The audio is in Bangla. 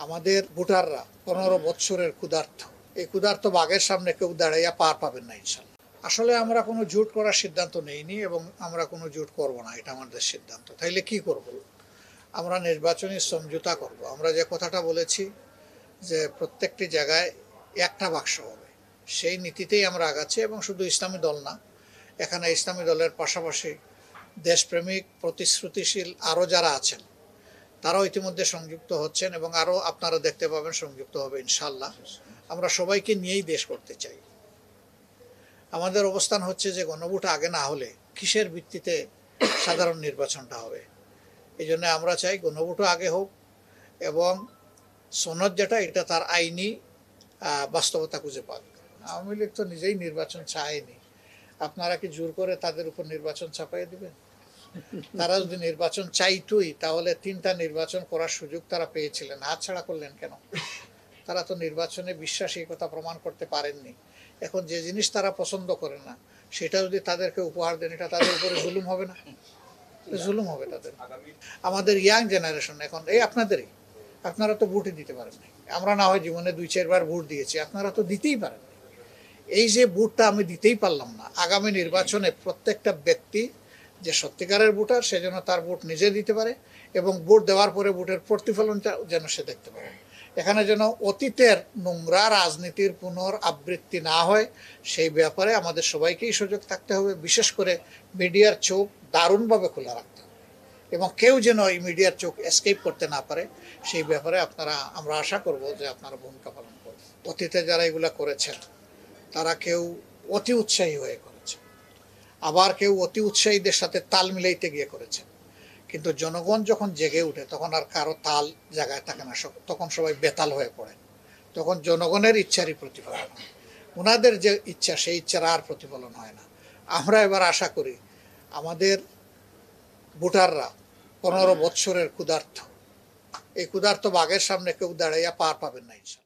আমাদের ভোটাররা 15 বছরের ক্ষুধার্ত, এই ক্ষুধার্ত বাঘের সামনে কেউ দাঁড়াইয়া পার পাবেন না ইনশাল্লাহ। আসলে আমরা কোনো জোট করার সিদ্ধান্ত নেইনি এবং আমরা কোনো জোট করব না, এটা আমাদের সিদ্ধান্ত। তাইলে কি করব? আমরা নির্বাচনী সমঝোতা করব। আমরা যে কথাটা বলেছি যে প্রত্যেকটি জায়গায় একটা বাক্স হবে, সেই নীতিতেই আমরা আগাচ্ছি। এবং শুধু ইসলামী দল না, এখানে ইসলামী দলের পাশাপাশি দেশপ্রেমিক প্রতিশ্রুতিশীল আরও যারা আছেন তারাও ইতিমধ্যে সংযুক্ত হচ্ছেন এবং আরও আপনারা দেখতে পাবেন সংযুক্ত হবে ইনশাল্লাহ। আমরা সবাইকে নিয়েই দেশ করতে চাই। আমাদের অবস্থান হচ্ছে যে গণভোট আগে না হলে কিসের ভিত্তিতে সাধারণ নির্বাচনটা হবে। এই জন্য আমরা চাই গণভোটও আগে হোক এবং সনদ যেটা এটা তার আইনি বাস্তবতা খুঁজে পাক। আওয়ামী লীগ তো নিজেই নির্বাচন চায়নি, আপনারা কি জোর করে তাদের উপর নির্বাচন চাপাইয়ে দিবেন? তারা যদি নির্বাচন চাইতোই তাহলে 3টা নির্বাচন করার সুযোগ তারা পেয়েছিলেন, হাতছাড়া করলেন কেন? তারা তো নির্বাচনে বিশ্বাসী কথা প্রমাণ করতে পারেননি। এখন যে জিনিস তারা পছন্দ করে না সেটা যদি তাদেরকে উপহার দেন, এটা তাদের উপরে জুলুম হবে না? জুলুম হবে তাদের। আমাদের ইয়াং জেনারেশন এখন এই আপনাদেরই, আপনারা তো ভোটই দিতে পারেন নাই। আমরা না হয় জীবনে 2-4 বার ভোট দিয়েছি, আপনারা তো দিতেই পারেন। এই যে ভোটটা আমি দিতেই পারলাম না, আগামী নির্বাচনে প্রত্যেকটা ব্যক্তি যে সত্যিকারের ভোটার সে যেন তার ভোট নিজে দিতে পারে এবং ভোট দেওয়ার পরে ভোটের প্রতিফলনটা যেন সে দেখতে পারে। এখানে যেন অতীতের নোংরা রাজনীতির পুনরাবৃত্তি না হয় সেই ব্যাপারে আমাদের সবাইকেই সুযোগ থাকতে হবে। বিশেষ করে মিডিয়ার চোখ দারুণভাবে খোলা রাখতে হবে এবং কেউ যেন এই মিডিয়ার চোখ এসকেপ করতে না পারে সেই ব্যাপারে আমরা আশা করব যে আপনারা ভূমিকা পালন করবেন। অতীতে যারা এগুলা করেছেন তারা কেউ অতি উৎসাহী হয়ে করেছে, আবার কেউ অতি উৎসাহীদের সাথে তাল মিলাইতে গিয়ে করেছেন। কিন্তু জনগণ যখন জেগে উঠে তখন আর কারো তাল জায়গায় থাকে না, তখন সবাই বেতাল হয়ে পড়ে। তখন জনগণের ইচ্ছারই প্রতিফলন হয়, ওনাদের যে ইচ্ছা সেই ইচ্ছার আর প্রতিফলন হয় না। আমরা এবার আশা করি আমাদের ভোটাররা 15 বছরের ক্ষুধার্ত, এই ক্ষুধার্ত বাঘের সামনে কেউ দাঁড়াইয়া পার পাবেন না ইনশাল্লাহ।